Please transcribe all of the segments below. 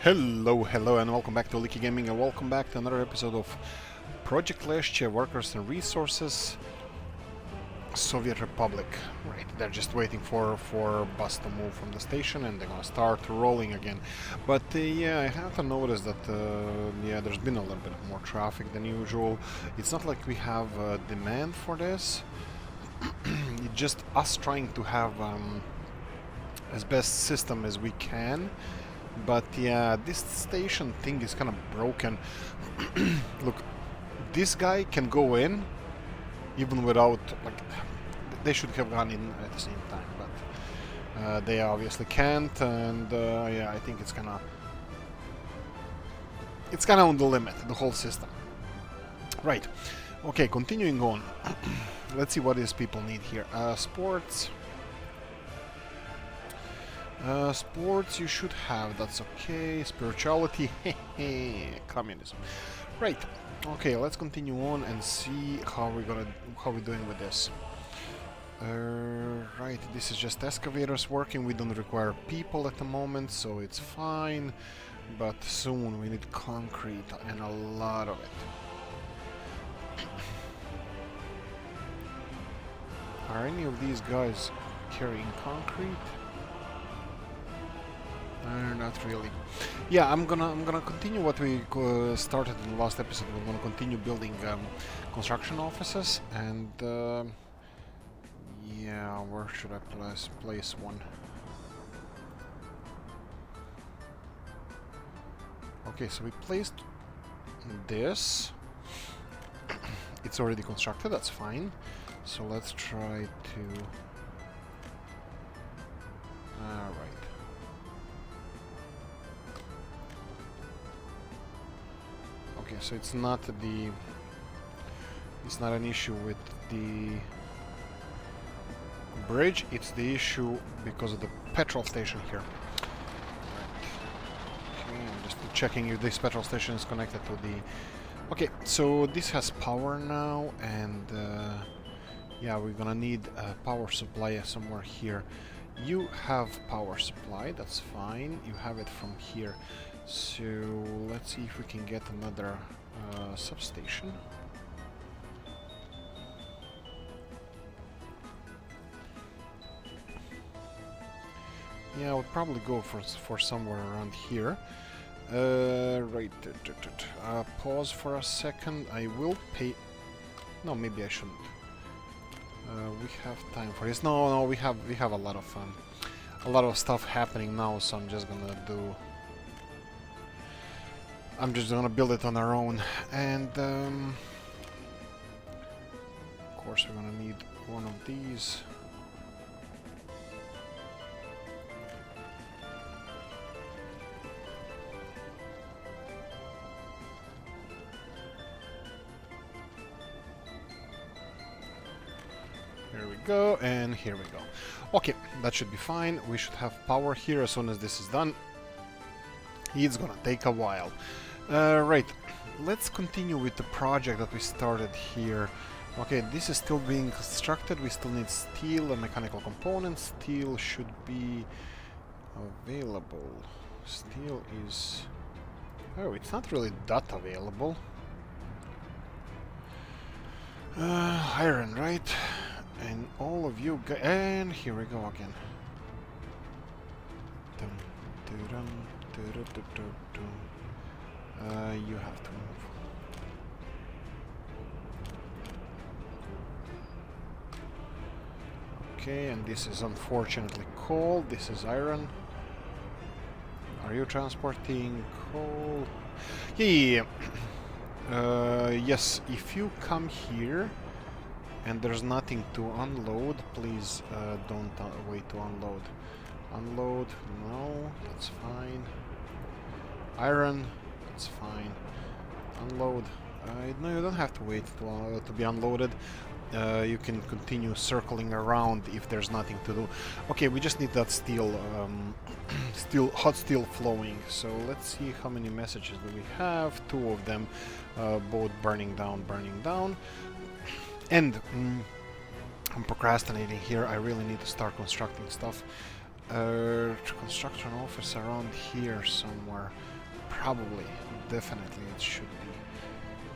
Hello, and welcome back to Oolykee Gaming, and welcome back to another episode of Project Leszcie, Workers and Resources, Soviet Republic. Right, they're just waiting for bus to move from the station, and they're gonna start rolling again. But yeah, I have to notice that yeah, there's been a little bit more traffic than usual. It's not like we have demand for this. It's just us trying to have as best system as we can. But yeah, this station thing is kind of broken. Look, this guy can go in even without, like, they should have gone in at the same time, but they obviously can't, and yeah, I think it's kind of on the limit, the whole system. Right. Okay, continuing on. Let's see what these people need here. Sports. Sports you should have, that's okay. Spirituality, communism. Right. Okay, let's continue on and see how we're doing with this. Right, this is just excavators working. We don't require people at the moment, so it's fine. But soon we need concrete, and a lot of it. Are any of these guys carrying concrete? Not really. Yeah, I'm gonna continue what we started in the last episode. We're gonna continue building construction offices, and yeah, where should I place one? Okay, so we placed this. It's already constructed. That's fine. So let's try to. All right. Okay, so it's not an issue with the bridge, it's the issue because of the petrol station here. Right. Okay, I'm just checking if this petrol station is connected to the... Okay, so this has power now, and yeah, we're gonna need a power supply somewhere here. You have power supply, that's fine, you have it from here. So let's see if we can get another substation. Yeah, I would probably go for somewhere around here. Right. Pause for a second. I will pay. No, maybe I shouldn't. We have time for this. No, we have a lot of stuff happening now, so I'm just gonna do. I'm just gonna build it on our own, and of course we're gonna need one of these. Here we go, and here we go. Okay, that should be fine. We should have power here as soon as this is done. It's gonna take a while. Right, let's continue with the project that we started here. Okay, this is still being constructed. We still need steel and mechanical components. Steel should be available. Steel is... Oh, it's not really that available. Iron, right? And all of you guys... And here we go again. Dun, dun, dun. You have to move. Okay, and this is unfortunately coal. This is iron. Are you transporting coal? Yeah. Yes, if you come here and there's nothing to unload, please don't wait to unload. Unload, no, that's fine. Iron, that's fine. Unload, no, you don't have to wait to be unloaded. You can continue circling around if there's nothing to do. Okay, we just need that steel, hot steel flowing. So let's see how many messages do we have. 2 of them, both burning down. And I'm procrastinating here. I really need to start constructing stuff. Construction office around here somewhere. Probably, definitely it should be.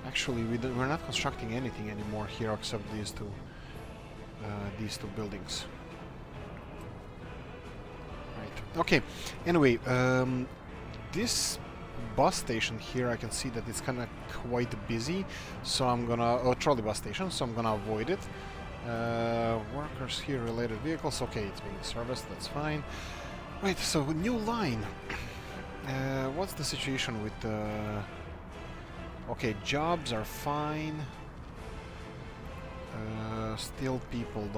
Actually, we're not constructing anything anymore here except these two buildings. Right. Okay. Anyway, this bus station here, I can see that it's kind of quite busy, so I'm gonna... Oh, trolley bus station, so I'm gonna avoid it. Workers here, related vehicles. Okay, it's being serviced. That's fine. Right. So new line. What's the situation with okay, jobs are fine. Still people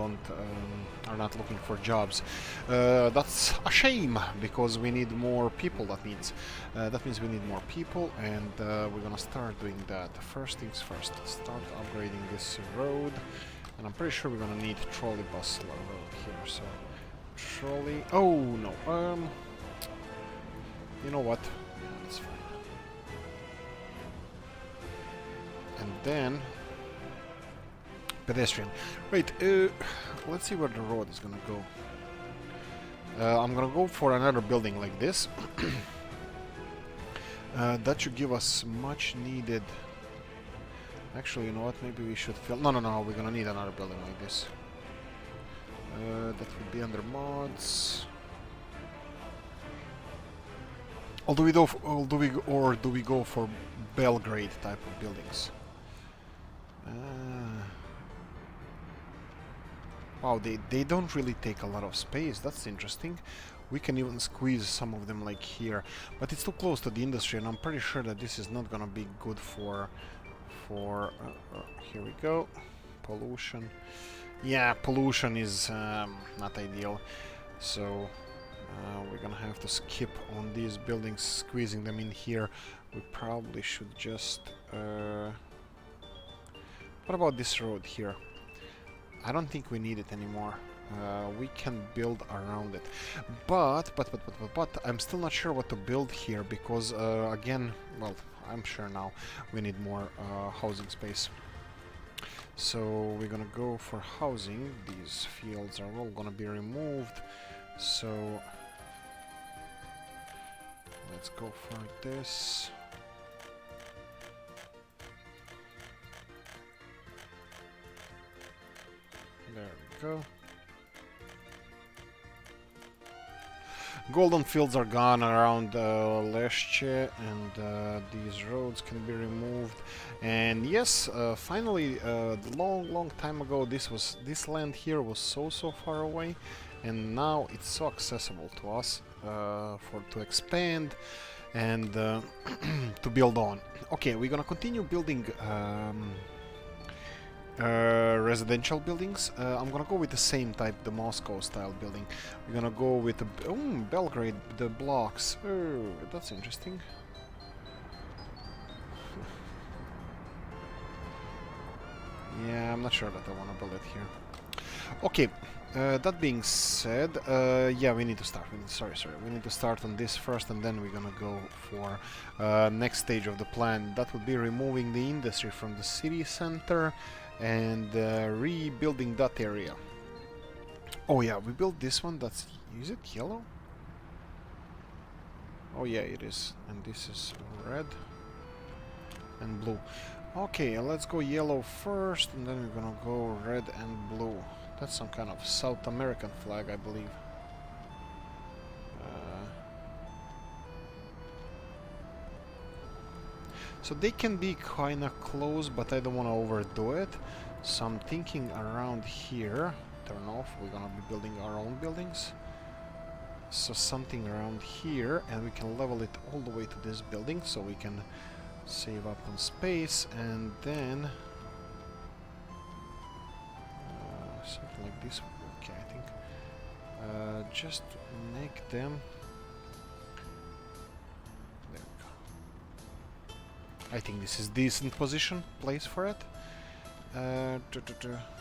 are not looking for jobs. That's a shame, because we need more people. That means we need more people, and we're gonna start doing that. First things first, start upgrading this road, and I'm pretty sure we're gonna need trolley bus road here. So trolley... Oh no, you know what? That's fine. And then pedestrian. Right, let's see where the road is gonna go. I'm gonna go for another building like this. That should give us much needed... Actually, you know what? Maybe we should fill... No, we're gonna need another building like this. That would be under mods. Or do we go for Belgrade type of buildings? Wow, they don't really take a lot of space. That's interesting. We can even squeeze some of them like here, but it's too close to the industry, and I'm pretty sure that this is not gonna be good for here we go. Pollution. Yeah, pollution is not ideal. So we're gonna have to skip on these buildings, squeezing them in here. We probably should just... what about this road here? I don't think we need it anymore. We can build around it. But I'm still not sure what to build here, because again, well, I'm sure now we need more housing space. So we're gonna go for housing. These fields are all gonna be removed. So let's go for this. There we go. Golden fields are gone around Leszcie, and these roads can be removed. And yes, finally, long time ago, this land here was so far away, and now it's so accessible to us to expand and to build on. Okay, we're gonna continue building residential buildings. I'm gonna go with the same type, the Moscow style building. We're gonna go with the Belgrade, the blocks. Oh, that's interesting. Yeah, I'm not sure that I want to build it here. Okay, that being said, yeah, we need to start. We need to start on this first, and then we're gonna go for next stage of the plan. That would be removing the industry from the city center and rebuilding that area. Oh yeah, we built this one. Is it yellow? Oh yeah, it is. And this is red and blue. Okay, let's go yellow first, and then we're gonna go red and blue. That's some kind of South American flag, I believe. So they can be kinda close, but I don't want to overdo it. So I'm thinking around here. Turn off. We're gonna be building our own buildings. So something around here, and we can level it all the way to this building, so we can save up on space, and then something like this. Okay, I think just make them. There we go. I think this is decent place for it.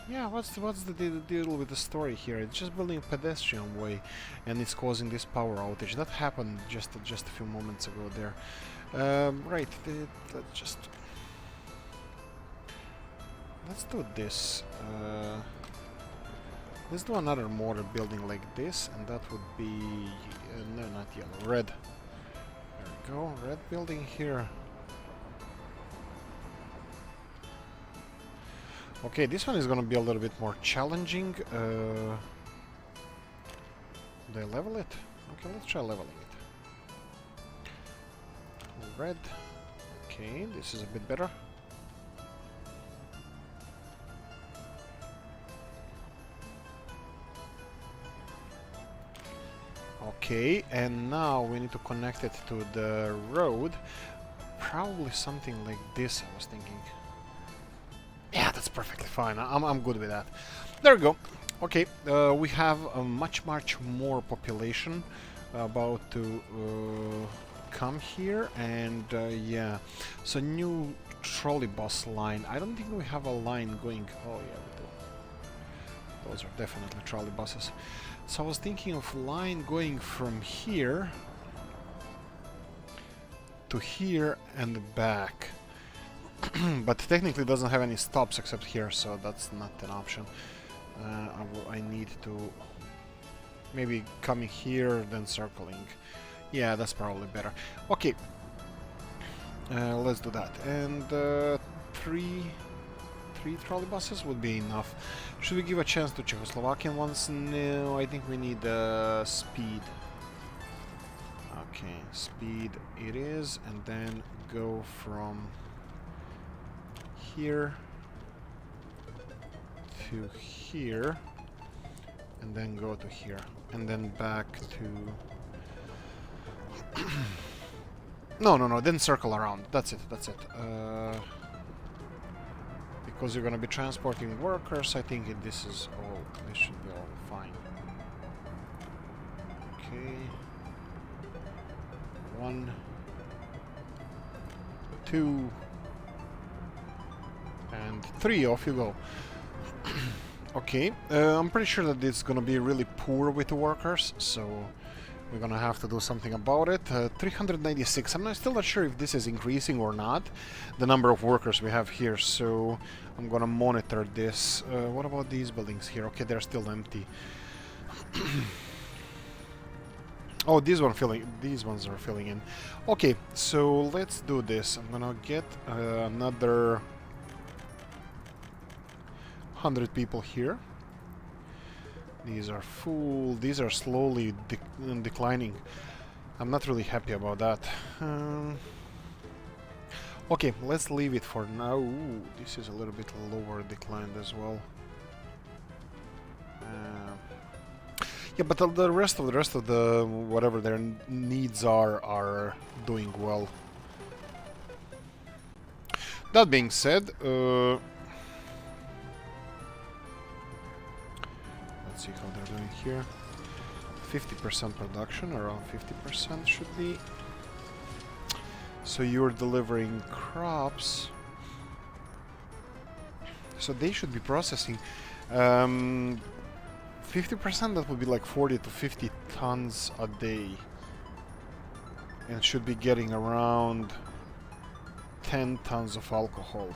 Yeah, what's the deal with the story here? It's just building a pedestrian way, and it's causing this power outage. That happened just a few moments ago there. Right, let's do this. Let's do another mortar building like this, and that would be no, not yellow, red. There we go. Red building here. Okay, this one is gonna be a little bit more challenging. They level it? Okay, let's try leveling it. Red. Okay, this is a bit better. Okay, and now we need to connect it to the road. Probably something like this, I was thinking. Yeah, that's perfectly fine. I'm good with that. There we go. Okay, we have a much more population about to come here, and yeah. So new trolley bus line. I don't think we have a line going. Oh yeah, we do. Those are definitely trolley buses. So I was thinking of line going from here to here and back. But technically it doesn't have any stops except here, so that's not an option. I need to maybe coming here, then circling. Yeah, that's probably better. Okay, let's do that. And three trolley buses would be enough. Should we give a chance to Czechoslovakian ones? No, I think we need speed. Okay, speed it is, and then go from here to here, and then go to here, and then back to... No, then circle around. That's it. Because you're gonna be transporting workers, I think this is all. This should be all fine. Okay. 1, 2, and 3. Off you go. Okay. I'm pretty sure that it's gonna be really poor with the workers, so we're gonna have to do something about it. 396. Still not sure if this is increasing or not, the number of workers we have here, so I'm gonna monitor this. What about these buildings here? Okay, they're still empty. Oh, these ones are filling in. Okay, so let's do this. I'm gonna get another 100 people here. These are full. These are slowly declining. I'm not really happy about that. Okay, let's leave it for now. Ooh, this is a little bit lower declined as well. Yeah, but the rest of the whatever their needs are doing well. That being said, let's see how they're doing here. 50% production, around 50% should be. So you're delivering crops. So they should be processing 50%, that would be like 40 to 50 tons a day. And should be getting around 10 tons of alcohol.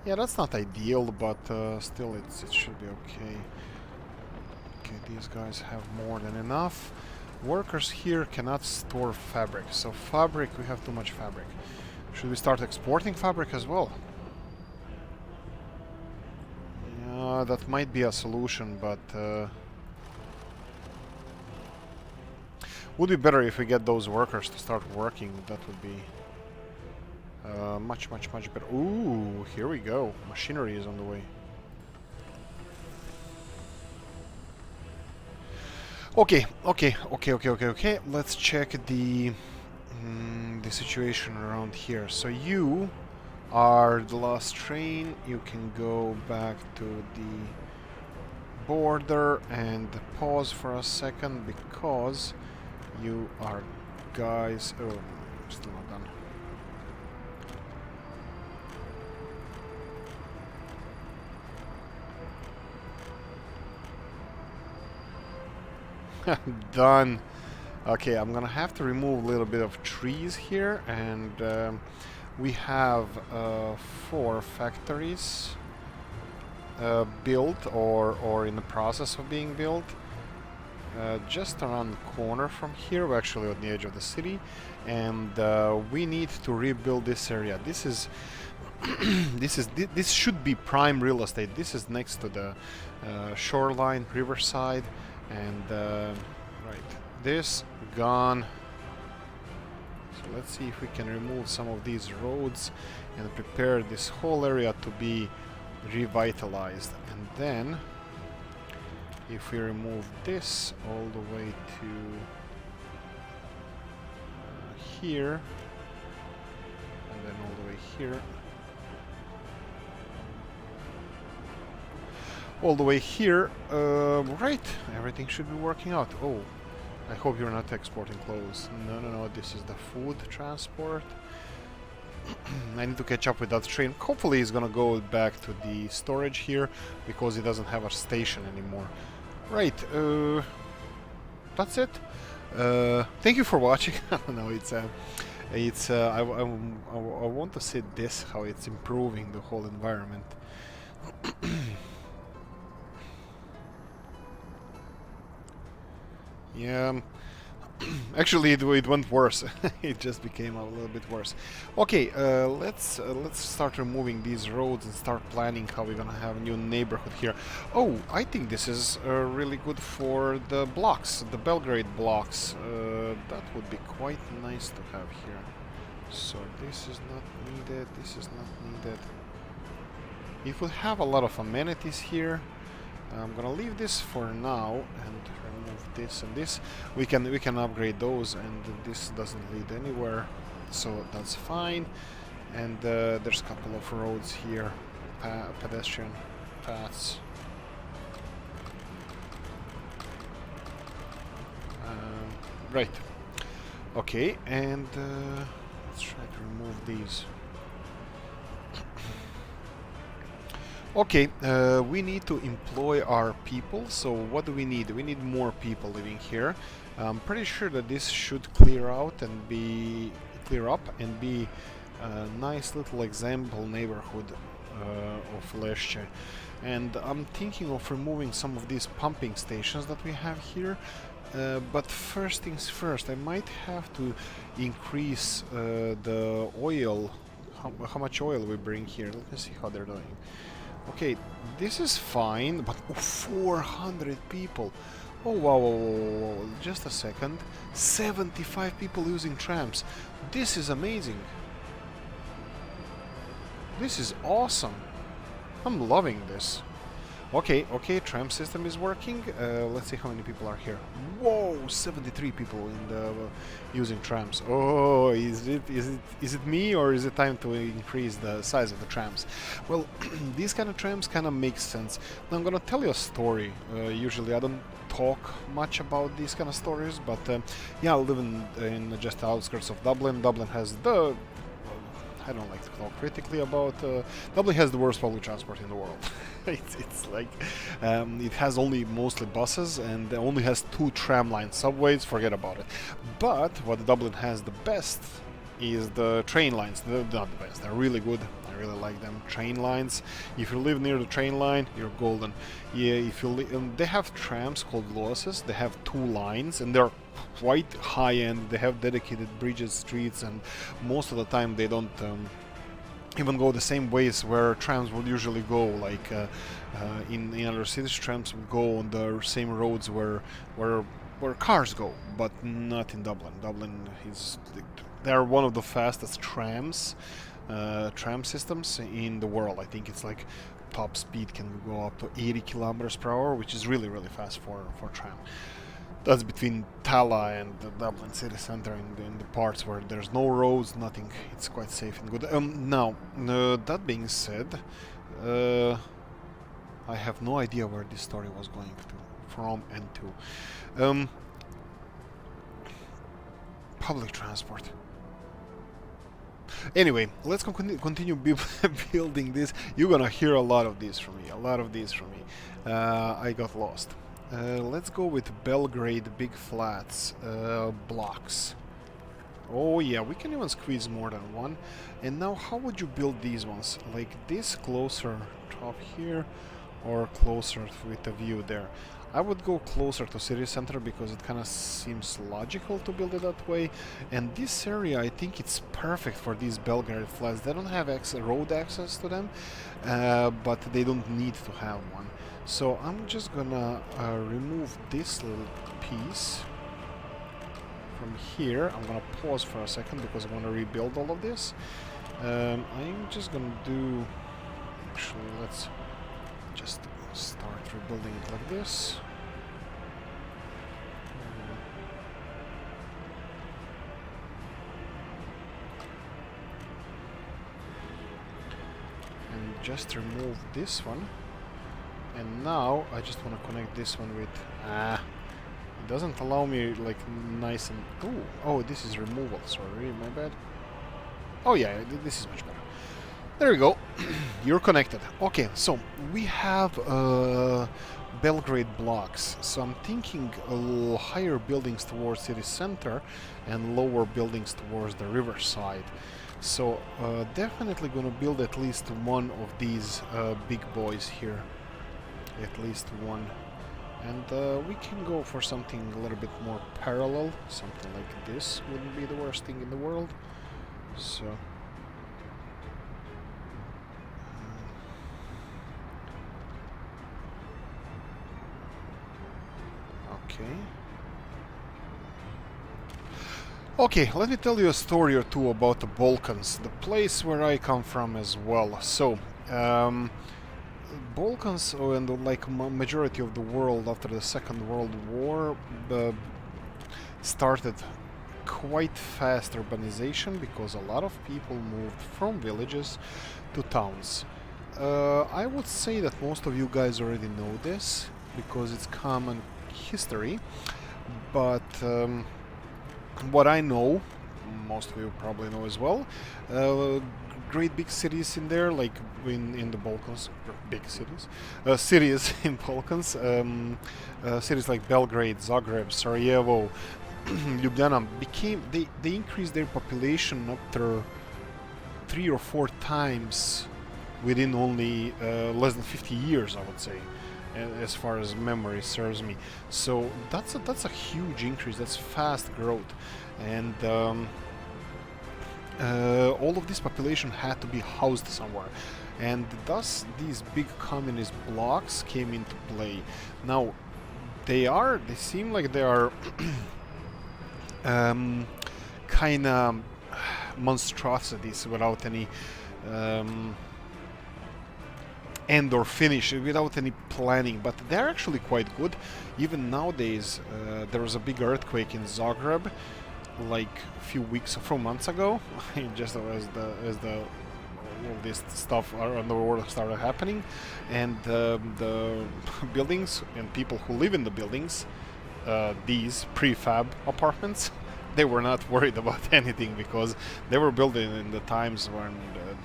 Yeah, that's not ideal, but still it should be okay. Okay, these guys have more than enough. Workers here cannot store fabric. So fabric, we have too much fabric. Should we start exporting fabric as well? Yeah, that might be a solution, but would be better if we get those workers to start working. That would be much better. Ooh, here we go. Machinery is on the way. Okay. Let's check the situation around here. So you are the last train. You can go back to the border and pause for a second because you are guys. Oh, still not done. Done. Okay, I'm gonna have to remove a little bit of trees here, and we have 4 factories built or in the process of being built. just around the corner from here. We're actually on the edge of the city, and we need to rebuild this area. This is this should be prime real estate. This is next to the shoreline, riverside, and right, this gone. So let's see if we can remove some of these roads and prepare this whole area to be revitalized. And then if we remove this all the way to here, and then all the way here, all the way here, right, everything should be working out. Oh, I hope you're not exporting clothes. No, this is the food transport. I need to catch up with that train. Hopefully he's gonna go back to the storage here, because he doesn't have a station anymore. Right, that's it. Thank you for watching. I don't know, I want to see this, how it's improving the whole environment. Yeah, actually it went worse. It just became a little bit worse. Okay, let's start removing these roads and start planning how we're gonna have a new neighborhood here. Oh, I think this is really good for the blocks, the Belgrade blocks. That would be quite nice to have here. So this is not needed, this is not needed. It would have a lot of amenities here. I'm gonna leave this for now and remove this and this. We can upgrade those, and this doesn't lead anywhere, so that's fine. And there's a couple of roads here, pedestrian paths. Right. Okay, and let's try to remove these. Okay, we need to employ our people, so what do we need? We need more people living here. I'm pretty sure that this should clear up and be a nice little example neighborhood of Leszcie. And I'm thinking of removing some of these pumping stations that we have here. But first things first, I might have to increase the oil, how much oil we bring here. Let me see how they're doing. Okay, this is fine, but 400 people. Oh, wow, just a second. 75 people using trams. This is amazing. This is awesome. I'm loving this. Okay, tram system is working. Let's see how many people are here. Whoa, 73 people in the using trams. Oh, is it me, or is it time to increase the size of the trams? Well, these kind of trams kind of make sense. Now I'm gonna tell you a story. Usually I don't talk much about these kind of stories, but yeah, I live in just the outskirts of Dublin. Dublin has the I don't like to talk critically about Dublin has the worst public transport in the world. It's like it has only mostly buses and only has 2 tram lines. Subways, forget about it. But what Dublin has the best is the train lines. They're not the best, they're really good. I really like them. Train lines. If you live near the train line, you're golden. Yeah, if you they have trams called Looses. They have 2 lines and they're quite high end. They have dedicated bridges, streets, and most of the time they don't even go the same ways where trams would usually go. Like in other cities, trams would go on the same roads where cars go, but not in Dublin. Dublin is they're one of the fastest tram systems in the world. I think it's like top speed can go up to 80 kilometers per hour, which is really fast for tram. That's between Tala and the Dublin city center in the parts where there's no roads, nothing. It's quite safe and good. Now, that being said, I have no idea where this story was going from and to. Public transport. Anyway, let's continue building this. You're gonna hear a lot of these from me. I got lost. Let's go with Belgrade big flats blocks. Oh yeah, we can even squeeze more than one. And now how would you build these ones? Like this closer top here, or closer with the view there? I would go closer to city center because it kind of seems logical to build it that way. And this area, I think it's perfect for these Belgrade flats. They don't have road access to them, but they don't need to have one. So I'm just gonna remove this little piece from here. I'm gonna pause for a second because I want to rebuild all of this. I'm just gonna do... Actually, let's just start rebuilding it like this. And just remove this one. And now I just want to connect this one with... it doesn't allow me like nice and... Oh, this is removal, sorry, my bad. Oh yeah, this is much better. There we go. You're connected. Okay, so we have Belgrade blocks. So I'm thinking higher buildings towards city center and lower buildings towards the riverside. So definitely gonna build at least one of these big boys here. At least one. And we can go for something a little bit more parallel. Something like this wouldn't be the worst thing in the world. So... Okay, let me tell you a story or two about the Balkans, the place where I come from as well. So, Balkans and like majority of the world after the Second World War started quite fast urbanization because a lot of people moved from villages to towns. I would say that most of you guys already know this because it's common history, but what I know, most of you probably know as well, great big cities in there, like in the Balkans, big cities, cities in Balkans, cities like Belgrade, Zagreb, Sarajevo, Ljubljana they increased their population up to 3 or 4 times within only less than 50 years, I would say, as far as memory serves me. So that's a huge increase. That's fast growth, and all of this population had to be housed somewhere, and thus these big communist blocks came into play. Now they seem like they are kind of monstrosities without any end or finish, without any planning, but they're actually quite good. Even nowadays, there was a big earthquake in Zagreb like a few months ago, just as all this stuff around the world started happening, and the buildings and people who live in the buildings, these prefab apartments, they were not worried about anything because they were built in the times when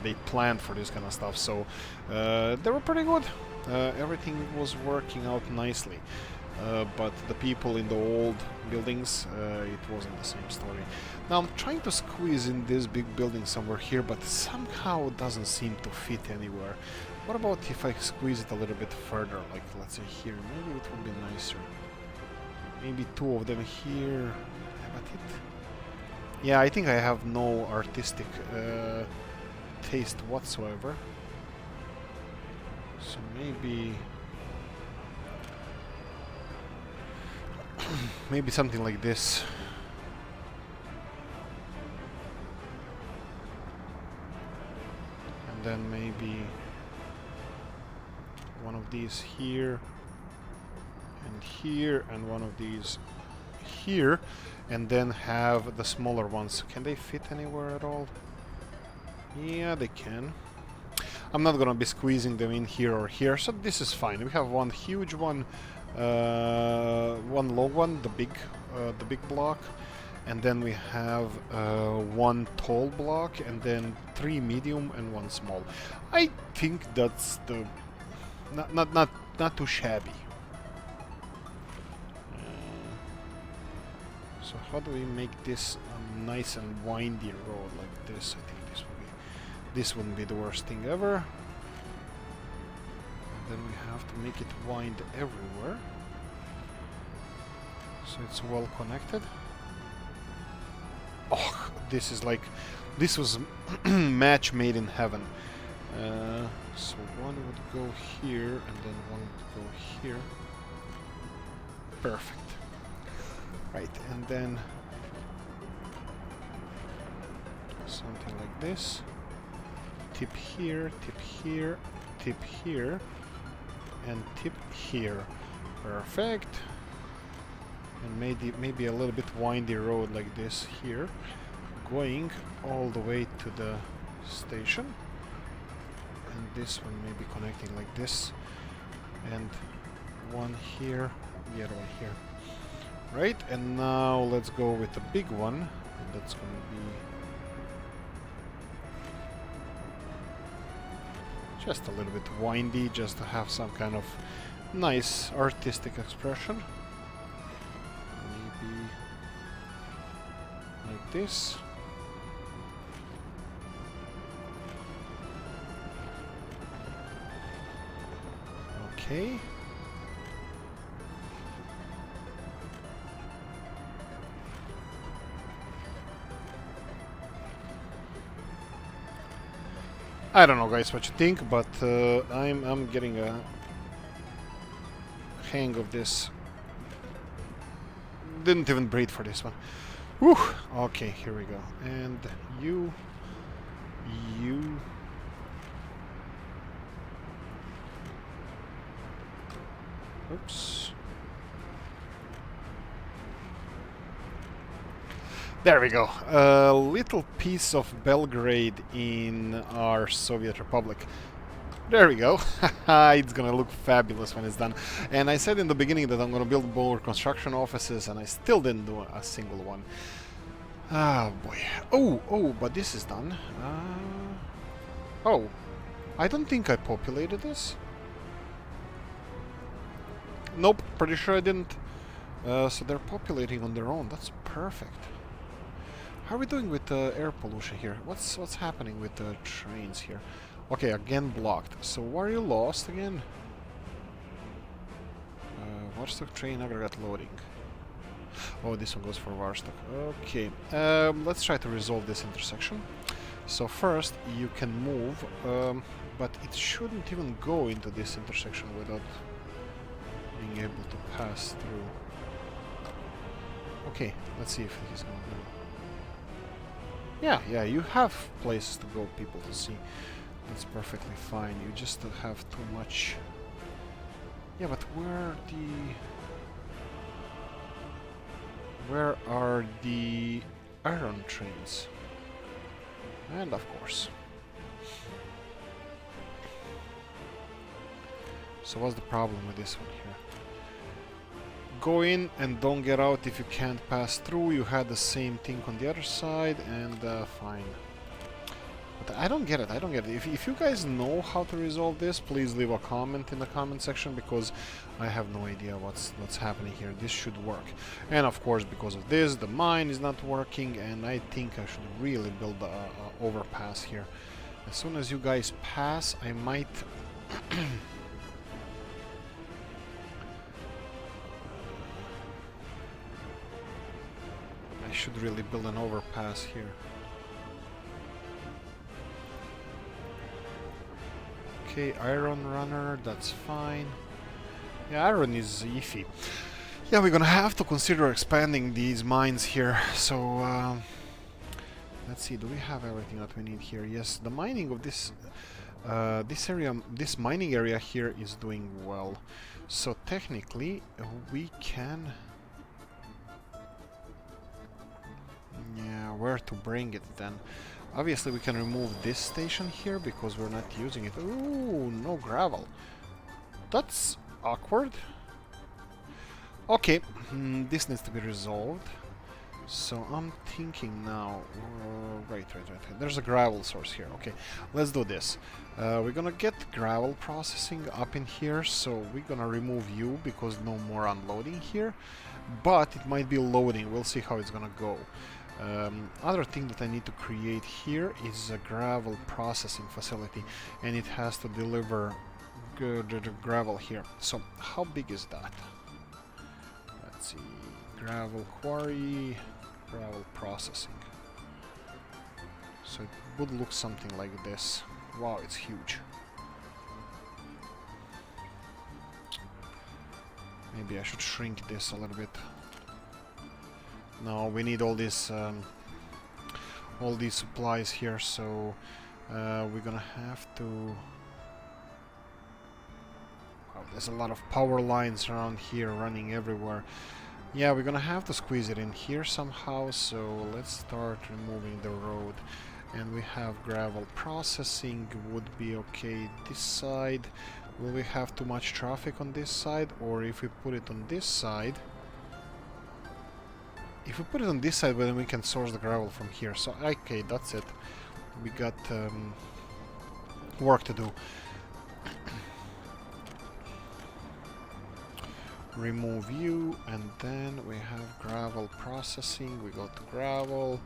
they planned for this kind of stuff. So they were pretty good. Everything was working out nicely. But the people in the old buildings, it wasn't the same story. Now I'm trying to squeeze in this big building somewhere here, but somehow it doesn't seem to fit anywhere. What about if I squeeze it a little bit further, like let's say here? Maybe it would be nicer. Maybe 2 of them here. Yeah, I think I have no artistic taste whatsoever. So maybe something like this. And then maybe one of these here and here, and one of these here, and then have the smaller ones. Can they fit anywhere at all? Yeah, they can. I'm not gonna be squeezing them in here or here, so this is fine. We have one huge one, one long one, the big block, and then we have one tall block, and then 3 medium and 1 small. I think that's the not too shabby. So how do we make this a nice and windy road like this? I think this wouldn't be the worst thing ever. And then we have to make it wind everywhere. So it's well connected. Oh, this is like... This was match made in heaven. So one would go here, and then one would go here. Perfect. Right, and then something like this. Tip here, tip here, tip here, and tip here. Perfect. And maybe a little bit windy road like this here, going all the way to the station. And this one maybe connecting like this, and one here, the other one here. Right, and now let's go with the big one, and that's going to be just a little bit windy, just to have some kind of nice artistic expression. Maybe like this. Okay. I don't know, guys, what you think, but I'm getting a hang of this. Didn't even breathe for this one. Whew. Okay, here we go. And you. Oops. There we go. A little piece of Belgrade in our Soviet Republic. There we go. It's gonna look fabulous when it's done. And I said in the beginning that I'm gonna build more construction offices, and I still didn't do a single one. Ah, boy. Oh, but this is done. Oh, I don't think I populated this. Nope, pretty sure I didn't. So they're populating on their own. That's perfect. How are we doing with air pollution here? What's happening with the trains here? Okay, again blocked. So why are you lost again? Vostok train aggregate loading. Oh, this one goes for Vostok. Okay, let's try to resolve this intersection. So first, you can move, but it shouldn't even go into this intersection without being able to pass through. Okay, let's see if he's going to... Yeah, you have places to go, people to see. That's perfectly fine. You just have too much... Yeah, but where are the iron trains? And of course. So what's the problem with this one here? Go in and don't get out if you can't pass through. You had the same thing on the other side, and fine. But I don't get it. If you guys know how to resolve this, please leave a comment in the comment section, because I have no idea what's happening here. This should work. And of course, because of this, the mine is not working, and I think I should really build a overpass here. As soon as you guys pass, I might... I should really build an overpass here. Okay, iron runner, that's fine. Yeah, iron is iffy. Yeah, we're gonna have to consider expanding these mines here. So, let's see, do we have everything that we need here? Yes, the mining of this this mining area here is doing well. So technically, we can... Yeah, where to bring it then? Obviously, we can remove this station here because we're not using it. Ooh, no gravel. That's awkward. Okay, this needs to be resolved. So I'm thinking now... right. There's a gravel source here. Okay, let's do this. We're gonna get gravel processing up in here, so we're gonna remove you because no more unloading here. But it might be loading. We'll see how it's gonna go. Other thing that I need to create here is a gravel processing facility, and it has to deliver good gravel here. So how big is that? Let's see. Gravel quarry, gravel processing. So it would look something like this. Wow, it's huge. Maybe I should shrink this a little bit. No, we need all these supplies here, so we're gonna have to... Wow, there's a lot of power lines around here running everywhere. Yeah, we're gonna have to squeeze it in here somehow, so let's start removing the road. And we have gravel processing, would be okay this side. Will we have too much traffic on this side? Or if we put it on this side... If we put it on this side, then we can source the gravel from here. So, okay, that's it. We got work to do. Remove you, and then we have gravel processing. We go to gravel,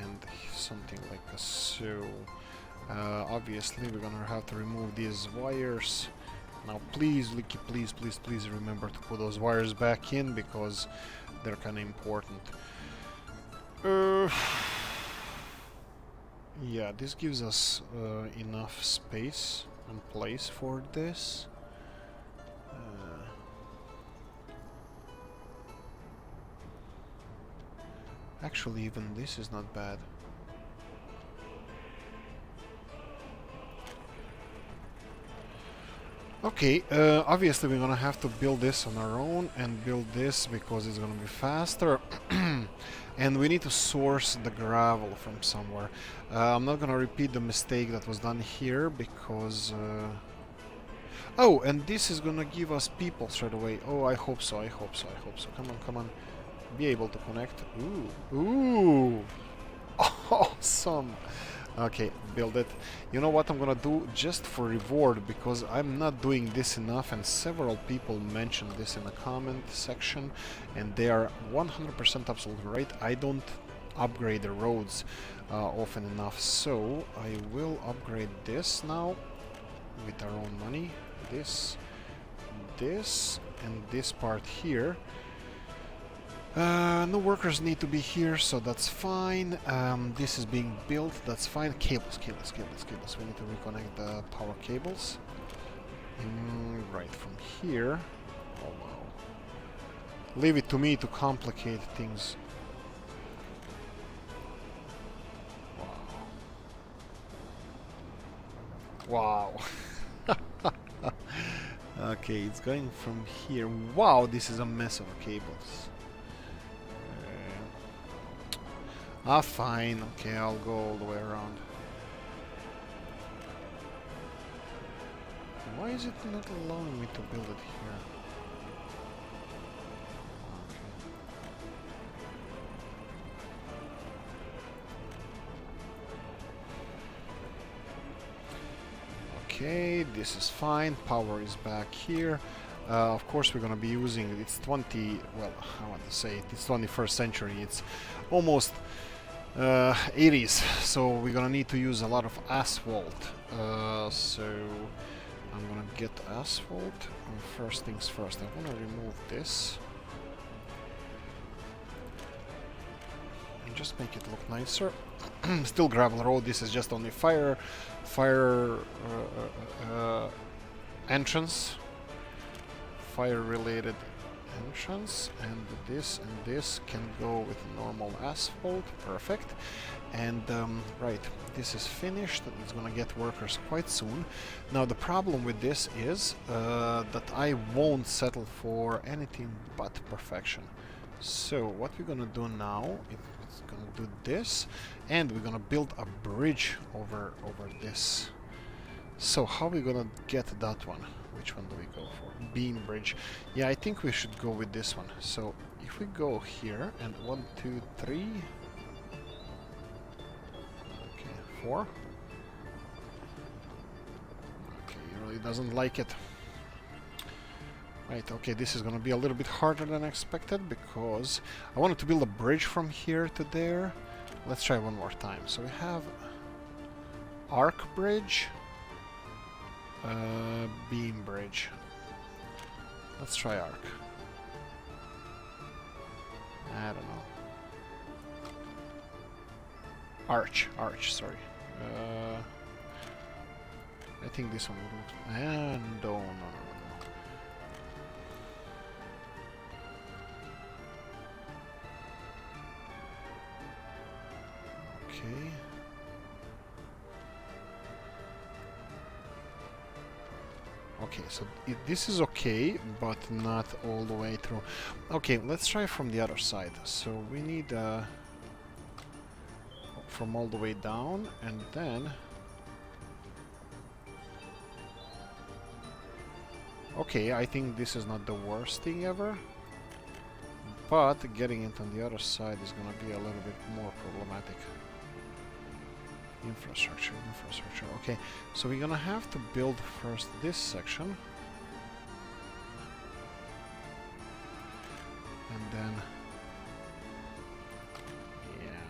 and something like a so. Obviously, we're gonna have to remove these wires. Now, please, Oolykee, please remember to put those wires back in, because they're kind of important. Yeah, this gives us enough space and place for this. Actually, even this is not bad. Okay, obviously we're gonna have to build this on our own and build this because it's gonna be faster. And we need to source the gravel from somewhere. I'm not gonna repeat the mistake that was done here because... Oh, and this is gonna give us people straight away. Oh, I hope so, I hope so, I hope so. Come on, come on. Be able to connect. Ooh, ooh! Awesome! Okay, build it. You know what I'm gonna do just for reward, because I'm not doing this enough, and several people mentioned this in the comment section, and they are 100% absolutely right. I don't upgrade the roads often enough, so I will upgrade this now with our own money. This, and this part here. No workers need to be here, so that's fine. This is being built, that's fine. Cables. We need to reconnect the power cables. Right, from here. Oh wow. Leave it to me to complicate things. Wow. Wow. Okay, it's going from here. Wow, this is a mess of cables. Fine. Okay, I'll go all the way around. Why is it not allowing me to build it here? Okay, this is fine. Power is back here. Of course, we're gonna be using it's 20. Well, I want to say it's 21st century. It's almost 80s, so we're gonna need to use a lot of asphalt. So I'm gonna get asphalt. First things first, I wanna remove this and just make it look nicer. Still gravel road. This is just only fire entrance, fire related entrance, and this can go with normal asphalt. Perfect. And right, this is finished. It's gonna get workers quite soon. Now the problem with this is that I won't settle for anything but perfection. So what we're gonna do now, it's gonna do this, and we're gonna build a bridge over this. So how are we gonna get that one? Which one do we go for? Beam bridge. Yeah, I think we should go with this one. So if we go here and 1, 2, 3. Okay, 4. Okay, he really doesn't like it. Right, okay, this is gonna be a little bit harder than expected because I wanted to build a bridge from here to there. Let's try one more time. So we have arc bridge, beam bridge. Let's try arc. I don't know. Arch, sorry. I think this one would look... no. Okay. Okay, so this is okay, but not all the way through. Okay, let's try from the other side. So we need from all the way down, and then... Okay, I think this is not the worst thing ever, but getting it on the other side is gonna be a little bit more problematic. Infrastructure. Okay, so we're gonna have to build first this section, and then yeah.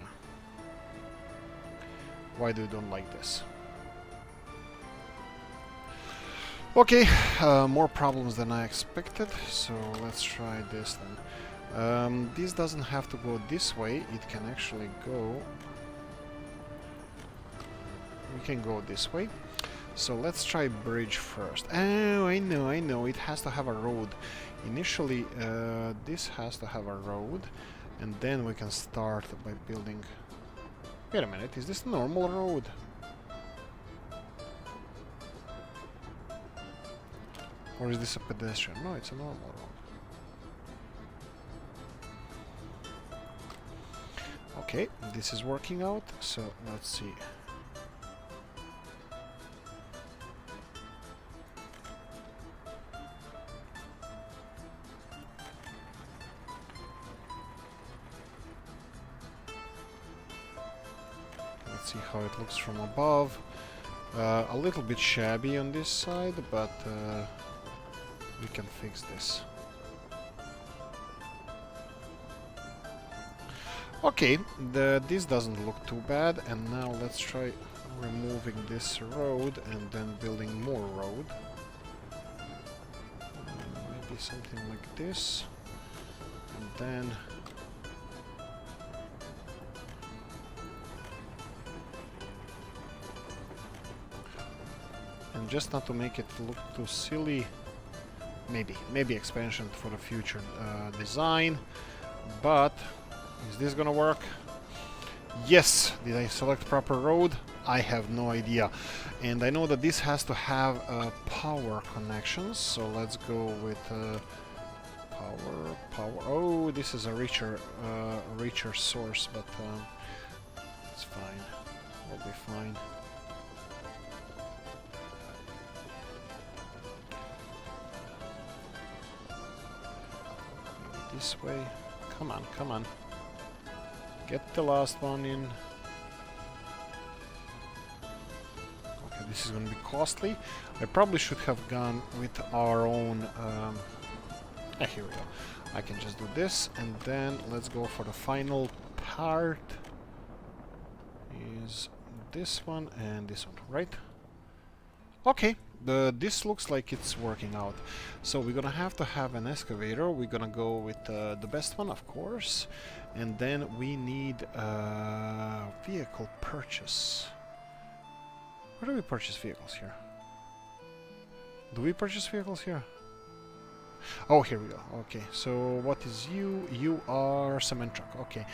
Why do you don't like this? Okay, more problems than I expected. So let's try this then. This doesn't have to go this way. It can actually go. We can go this way. So let's try bridge first. Oh, I know. It has to have a road. Initially, this has to have a road, and then we can start by building... Wait a minute, is this a normal road? Or is this a pedestrian? No, it's a normal road. Okay, this is working out, so let's see. Let's see how it looks from above. A little bit shabby on this side, but we can fix this. Okay, this doesn't look too bad, and now let's try removing this road and then building more road. Maybe something like this, and then just not to make it look too silly, maybe expansion for the future design. But is this gonna work? Yes. Did I select proper road? I have no idea, and I know that this has to have power connections, so let's go with power. Oh, this is a richer source, but it's fine. We'll be fine. This way. Come on. Get the last one in. Okay, this is going to be costly. I probably should have gone with our own... here we go. I can just do this, and then let's go for the final part. Is this one and this one, right? Okay. This looks like it's working out. So we're gonna have to have an excavator. We're gonna go with the best one, of course, and then we need vehicle purchase. Where do we purchase vehicles here? Do we purchase vehicles here? Oh, here we go. Okay, so what is you? You are cement truck. Okay,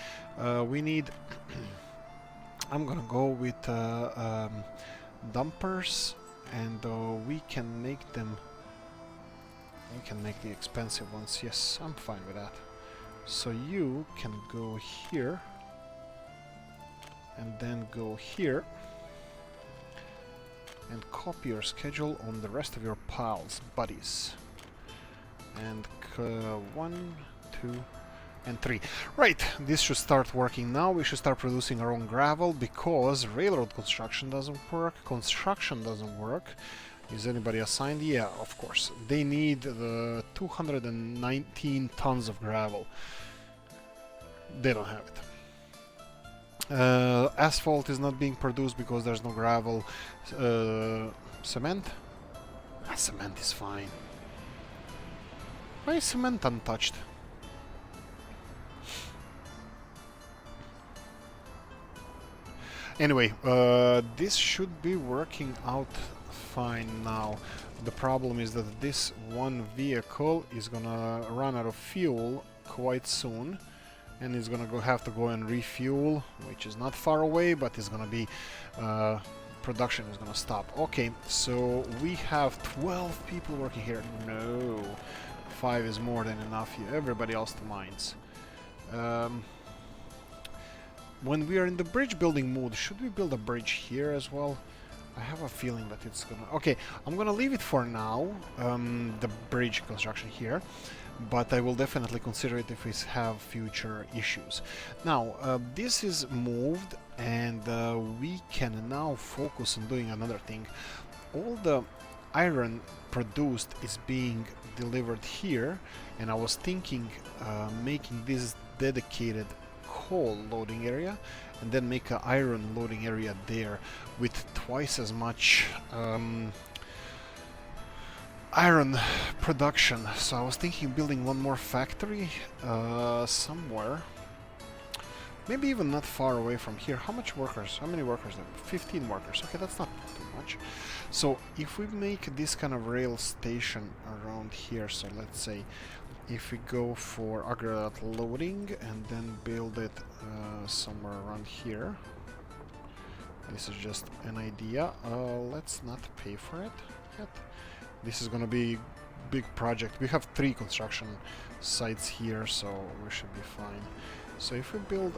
we need... I'm gonna go with dumpers. And we can make them... We can make the expensive ones. Yes, I'm fine with that. So you can go here. And then go here. And copy your schedule on the rest of your pals, buddies. And 1, 2, and 3. Right, this should start working now. We should start producing our own gravel, because railroad construction doesn't work. Construction doesn't work. Is anybody assigned? Yeah, of course. They need 219 tons of gravel. They don't have it. Asphalt is not being produced because there's no gravel. Cement? Cement is fine. Why is cement untouched? Anyway, this should be working out fine now. The problem is that this one vehicle is gonna run out of fuel quite soon, and it's gonna have to go and refuel, which is not far away, but it's gonna be production is gonna stop. Okay, so we have 12 people working here. No, 5 is more than enough. Everybody else to mines. When we are in the bridge building mood, should we build a bridge here as well? I have a feeling that it's gonna... Okay, I'm gonna leave it for now, the bridge construction here, but I will definitely consider it if we have future issues. Now, this is moved, and we can now focus on doing another thing. All the iron produced is being delivered here, and I was thinking making this dedicated coal loading area and then make an iron loading area there with twice as much iron production. So I was thinking building one more factory somewhere, maybe even not far away from here. How much workers? How many workers there? 15 workers. Okay, that's not too much. So if we make this kind of rail station around here, so let's say if we go for aggregate loading and then build it somewhere around here. This is just an idea. Let's not pay for it yet. This is gonna be big project. We have 3 construction sites here, so we should be fine. So if we build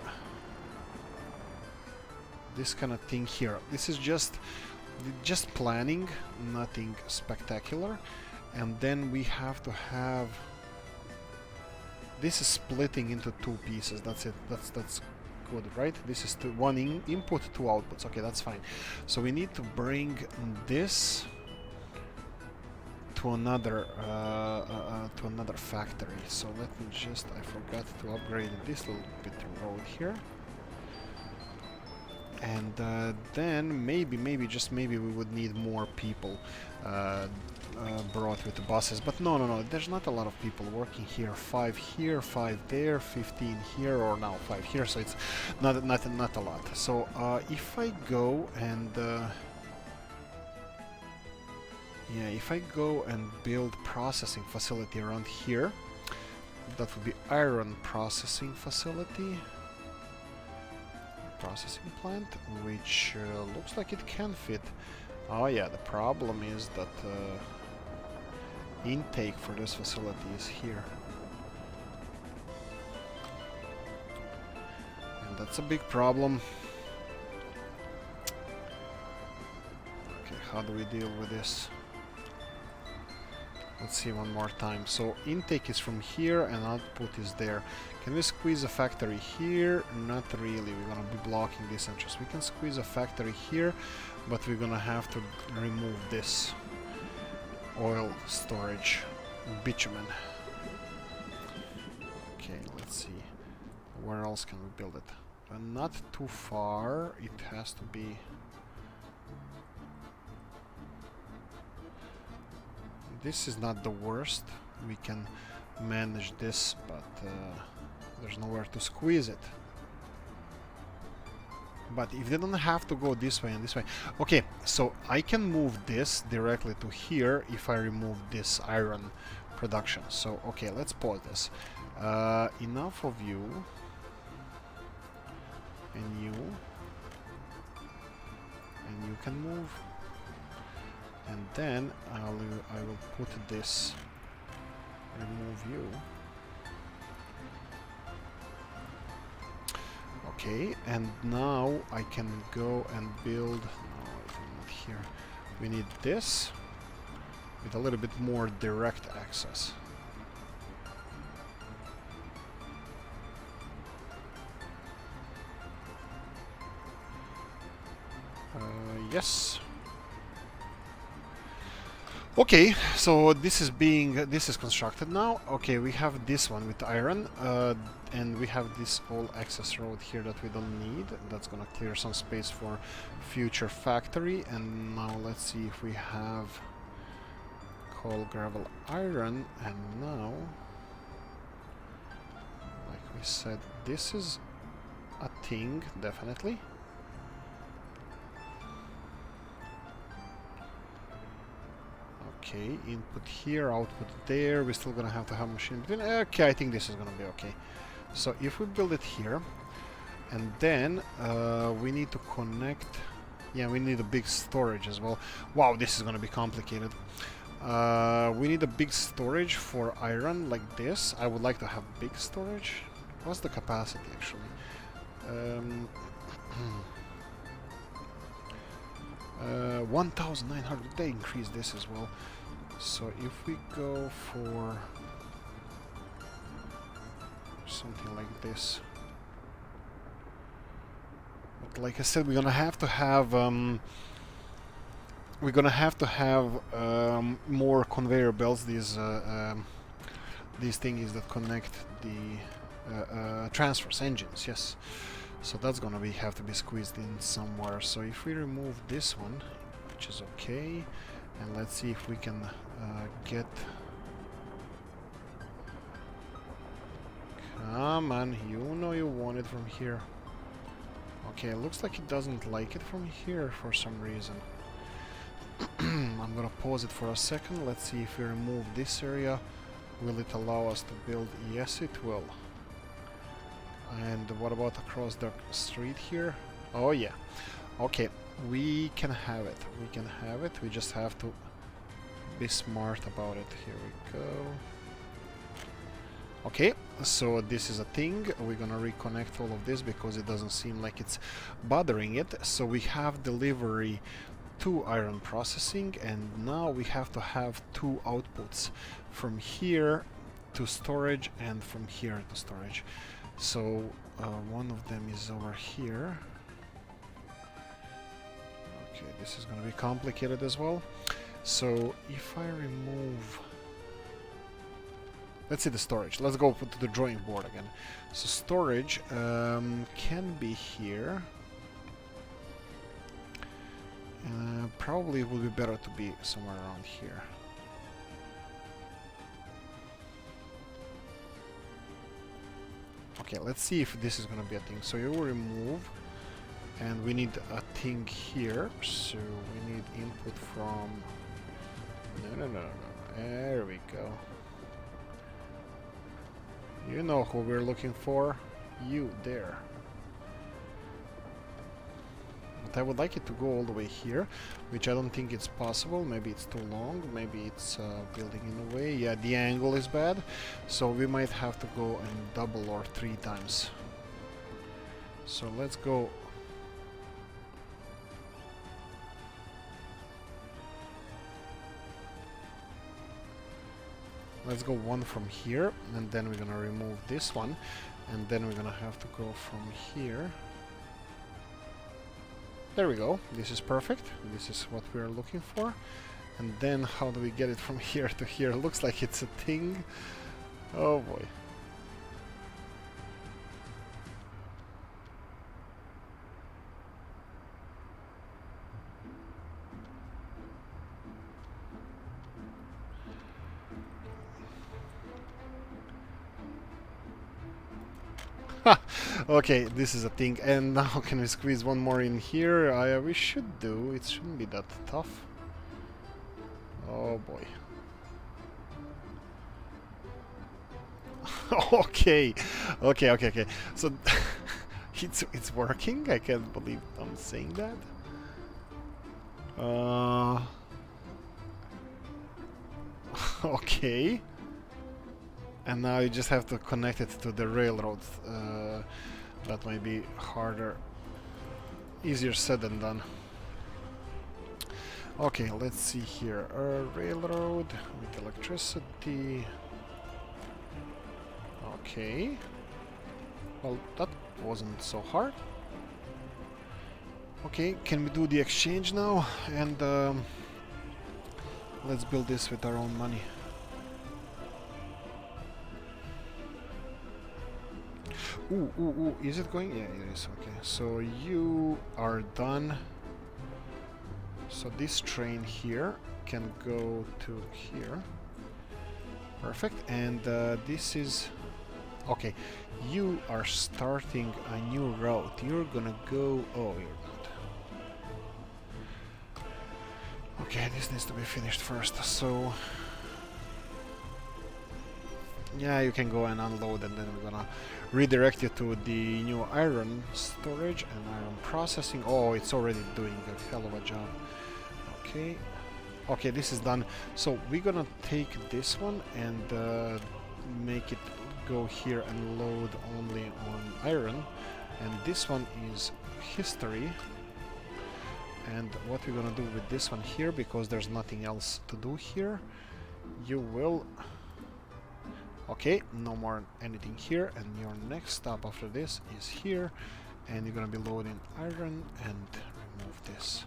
this kind of thing here, this is just planning, nothing spectacular. And then we have to have... This is splitting into 2 pieces. That's it. That's good, right? This is one input, 2 outputs. Okay, that's fine. So we need to bring this to another factory. So let me just... I forgot to upgrade this little bit of road here. And then maybe just maybe we would need more people brought with the buses, but no, there's not a lot of people working here. 5 here, 5 there, 15 here, or now 5 here, so it's not a lot. So if I go and if I go and build processing facility around here, that would be iron processing facility. Processing plant, which looks like it can fit. Oh yeah, the problem is that intake for this facility is here. And that's a big problem. Okay, how do we deal with this? Let's see one more time. So intake is from here and output is there. Can we squeeze a factory here? Not really. We're gonna be blocking this entrance. We can squeeze a factory here, but we're gonna have to remove this oil storage bitumen. Okay, let's see. Where else can we build it? Not too far. It has to be... This is not the worst. We can manage this, but there's nowhere to squeeze it. But if they don't have to go this way and this way... Okay, so I can move this directly to here if I remove this iron production. So, okay, let's pause this. Enough of you. And you. And you can move. And then I will put this, remove you. Okay, and now I can go and build, no, it's not here. We need this with a little bit more direct access. Yes. Okay, so this is constructed now. Okay, we have this one with iron, and we have this whole access road here that we don't need. That's gonna clear some space for future factory. And now let's see if we have coal, gravel, iron. And now, like we said, this is a thing, definitely. Okay, input here, output there. We're still gonna have to have machine between. Okay, I think this is gonna be okay. So if we build it here, and then we need to connect. Yeah, we need a big storage as well. Wow, this is gonna be complicated. We need a big storage for iron like this. I would like to have big storage. What's the capacity actually? 1,900. They increase this as well. So if we go for something like this, but like I said, we're gonna have to have more conveyor belts. These thingies that connect the transfers engines. Yes. So that's gonna have to be squeezed in somewhere. So if we remove this one, which is okay, and let's see if we can get. Come on, you know you want it from here. Okay, it looks like it doesn't like it from here for some reason. I'm gonna pause it for a second. Let's see if we remove this area. Will it allow us to build? Yes, it will. And what about across the street here? Oh yeah. Okay, we can have it. We can have it. We just have to be smart about it. Here we go. Okay, so this is a thing. We're gonna reconnect all of this because it doesn't seem like it's bothering it. So we have delivery to iron processing, and now we have to have two outputs from here to storage and from here to storage. So one of them is over here. Okay, this is gonna be complicated as well. So if I remove, let's see the storage. Let's go to the drawing board again. So storage can be here. Probably it would be better to be somewhere around here. Okay, let's see if this is gonna be a thing. So you will remove, and we need a thing here. So we need input from. No. There we go. You know who we're looking for. You there. But I would like it to go all the way here, which I don't think it's possible. Maybe it's too long. Maybe it's building in a way. Yeah, the angle is bad. So we might have to go and double or 3 times. So let's go. Let's go one from here, and then we're gonna remove this one, and then we're gonna have to go from here. There we go. This is perfect. This is what we're looking for. And then how do we get it from here to here? Looks like it's a thing. Oh boy. Okay, this is a thing. And now can we squeeze one more in here? We should do. It shouldn't be that tough. Oh boy. Okay. So it's working. I can't believe I'm saying that. Okay. And now you just have to connect it to the railroad. That might be harder. Easier said than done. Okay, let's see here. Railroad with electricity. Okay. Well, that wasn't so hard. Okay, can we do the exchange now? And let's build this with our own money. Ooh, is it going? Yeah, it is. Okay, so you are done. So this train here can go to here. Perfect. And this is... Okay, you are starting a new route. You're gonna go... Oh, you're not. Okay, this needs to be finished first, so... Yeah, you can go and unload, and then we're gonna redirect you to the new iron storage and iron processing. Oh, it's already doing a hell of a job. Okay. Okay, this is done. So we're gonna take this one and make it go here and load only on iron. And this one is history. And what we're gonna do with this one here, because there's nothing else to do here, you will... Okay, no more anything here, and your next stop after this is here, and you're gonna be loading iron and remove this.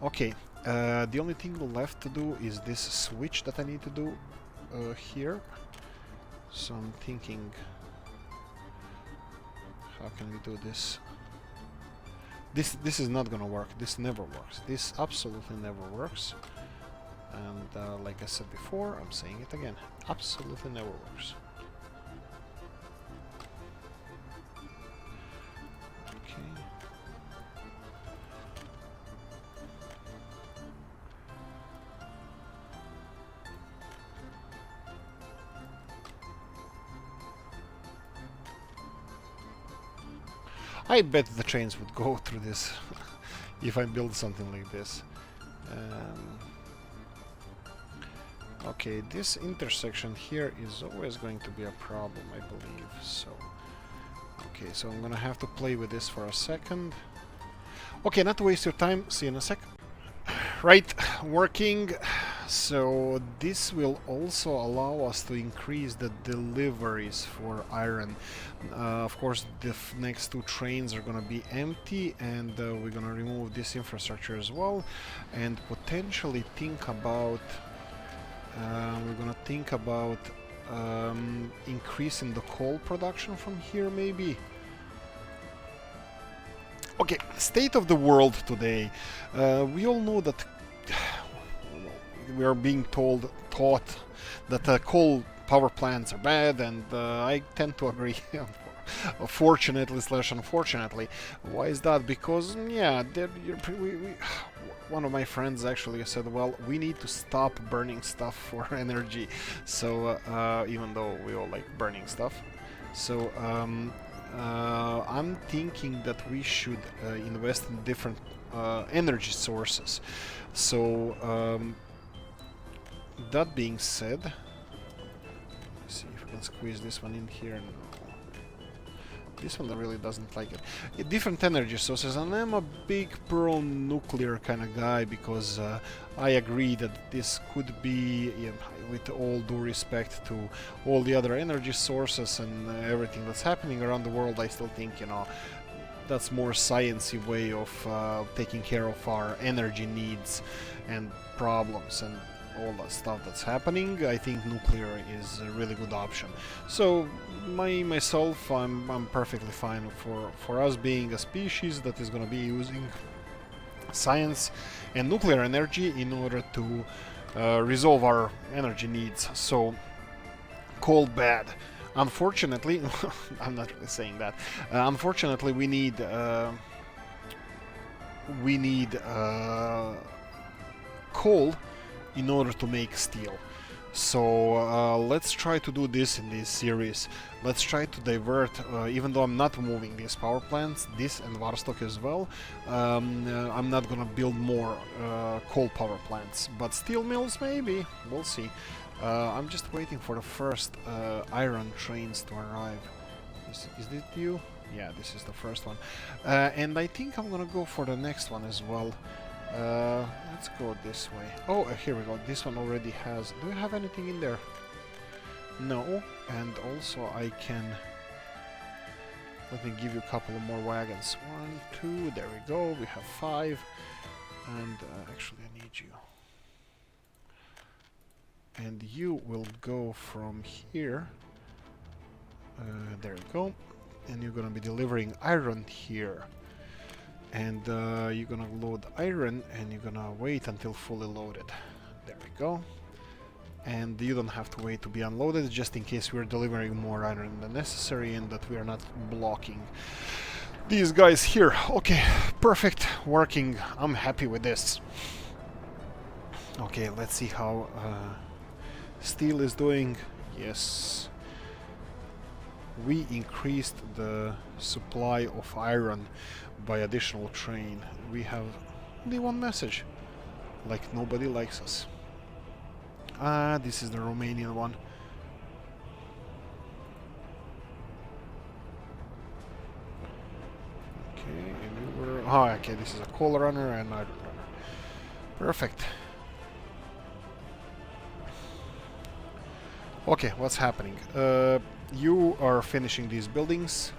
Okay, the only thing left to do is this switch that I need to do here. So I'm thinking, how can we do this? This is not gonna work. This never works. This absolutely never works. And like I said before, I'm saying it again. Absolutely never works. Okay. I bet the trains would go through this if I build something like this. Okay, this intersection here is always going to be a problem, I believe. So, okay, so I'm gonna have to play with this for a second. Okay, not to waste your time. See you in a sec. Right, working. So this will also allow us to increase the deliveries for iron. Of course, the next two trains are gonna be empty, and we're gonna remove this infrastructure as well, and potentially think about. We're gonna think about increasing the coal production from here, maybe. Okay, state of the world today. We all know that we are being taught that coal power plants are bad, and I tend to agree. Fortunately / unfortunately. Why is that? Because yeah, one of my friends actually said, well, we need to stop burning stuff for energy. So even though we all like burning stuff, so I'm thinking that we should invest in different energy sources. So that being said, let's see if we can squeeze this one in here. This one really doesn't like it. Different energy sources, and I'm a big pro-nuclear kind of guy, because I agree that this could be, with all due respect to all the other energy sources and everything that's happening around the world, I still think, that's more sciencey way of taking care of our energy needs and problems and all that stuff that's happening. I think nuclear is a really good option. So myself, I'm perfectly fine for us being a species that is going to be using science and nuclear energy in order to resolve our energy needs. So coal bad. Unfortunately, I'm not really saying that. Unfortunately, we need coal in order to make steel. So let's try to do this in this series. Let's try to divert, even though I'm not moving these power plants, this and Varstock as well, I'm not gonna build more coal power plants, but steel mills maybe, we'll see. I'm just waiting for the first iron trains to arrive. Is it you? Yeah, this is the first one. And I think I'm gonna go for the next one as well. Let's go this way. Oh, here we go. This one already has... Do you have anything in there? No. And also I can... Let me give you a couple of more wagons. 1, 2, there we go. We have 5. And actually I need you. And you will go from here. There we go. And you're gonna be delivering iron here. And you're gonna load iron, and you're gonna wait until fully loaded. There we go. And you don't have to wait to be unloaded, just in case we're delivering more iron than necessary and that we are not blocking these guys here. Okay, perfect, working. I'm happy with this. Okay, let's see how steel is doing. Yes. We increased the supply of iron by additional train. We have only one message. Like nobody likes us. Ah, this is the Romanian one. Okay, and you were... Oh, okay, this is a coal runner and iron runner. Perfect. Okay, what's happening? You are finishing these buildings.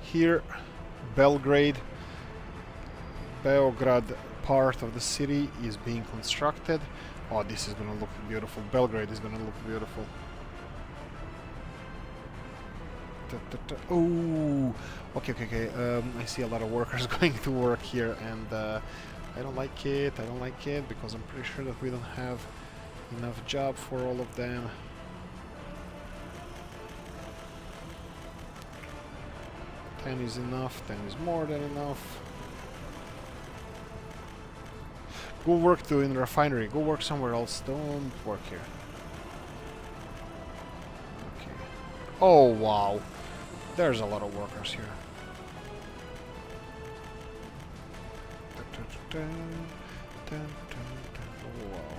Here, Belgrade, Beograd part of the city is being constructed. Oh, this is gonna look beautiful. Belgrade is gonna look beautiful. Oh, okay. I see a lot of workers going to work here, and I don't like it. I don't like it because I'm pretty sure that we don't have enough job for all of them. Ten is enough. 10 is more than enough. Go work in the refinery. Go work somewhere else. Don't work here. Okay. Oh wow, there's a lot of workers here. Oh, wow.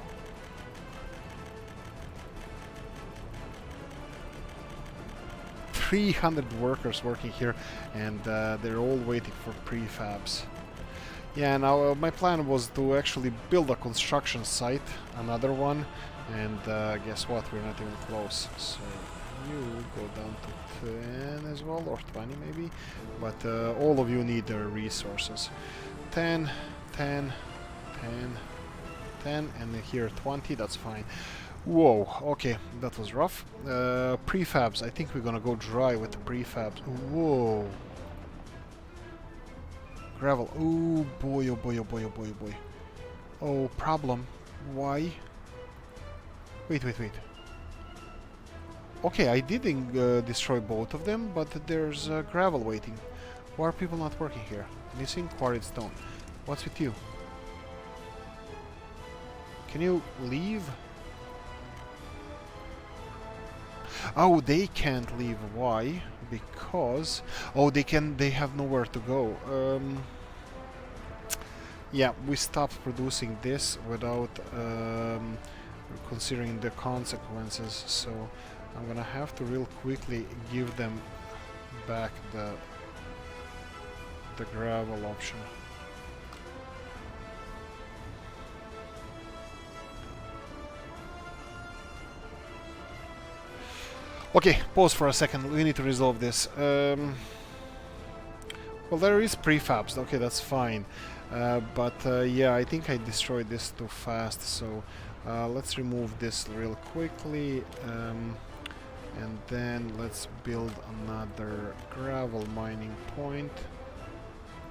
$300 workers working here, and they're all waiting for prefabs. Yeah, now my plan was to actually build a construction site, another one, and guess what, we're not even close. So you go down to 10 as well, or 20 maybe, but all of you need their resources. 10, 10, 10, 10, and here 20, that's fine. Whoa, okay, that was rough. Prefabs, I think we're gonna go dry with the prefabs. Whoa. Gravel, oh boy, oh boy, oh boy, oh boy, oh boy. Oh, problem. Why? Wait. Okay, I didn't destroy both of them, but there's gravel waiting. Why are people not working here? Missing quarried stone. What's with you? Can you leave? Oh, they can't leave. Why? Because... Oh, they have nowhere to go. Yeah, we stopped producing this without considering the consequences, so I'm gonna have to real quickly give them back the gravel option. Okay, pause for a second, we need to resolve this. Well, there is prefabs, okay, that's fine. But yeah, I think I destroyed this too fast, so let's remove this real quickly. And then let's build another gravel mining point,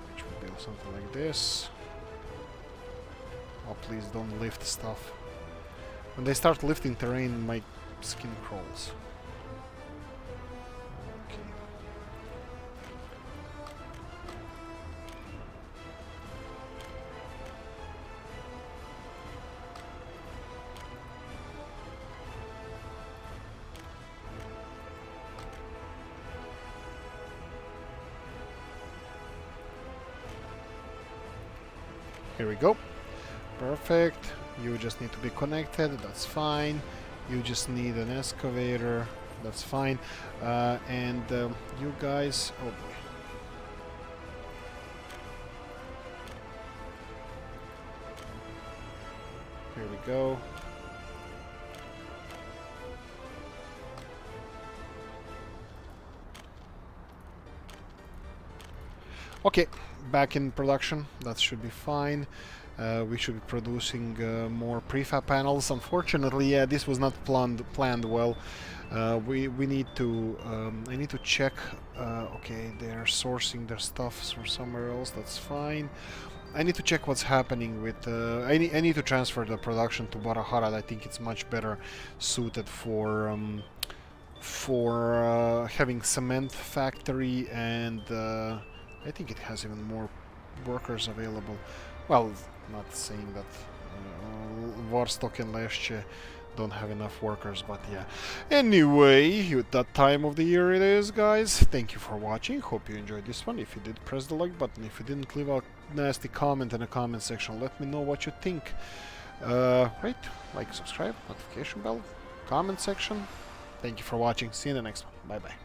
which will build something like this. Oh, please don't lift stuff. When they start lifting terrain, my skin crawls. Here we go. Perfect. You just need to be connected. That's fine. You just need an excavator. That's fine. And you guys... Oh boy. Here we go. Okay, back in production. That should be fine. We should be producing more prefab panels. Unfortunately, yeah, this was not planned well. We need to. I need to check. Okay, they're sourcing their stuff from somewhere else. That's fine. I need to check what's happening with. I need to transfer the production to Baraharad. I think it's much better suited for having cement factory, and I think it has even more workers available. Well, not saying that Warstock and Leszcie don't have enough workers, but yeah. Anyway, that time of the year it is, guys. Thank you for watching. Hope you enjoyed this one. If you did, press the like button. If you didn't, leave a nasty comment in the comment section. Let me know what you think. Right, like, subscribe, notification bell, comment section. Thank you for watching. See you in the next one. Bye bye.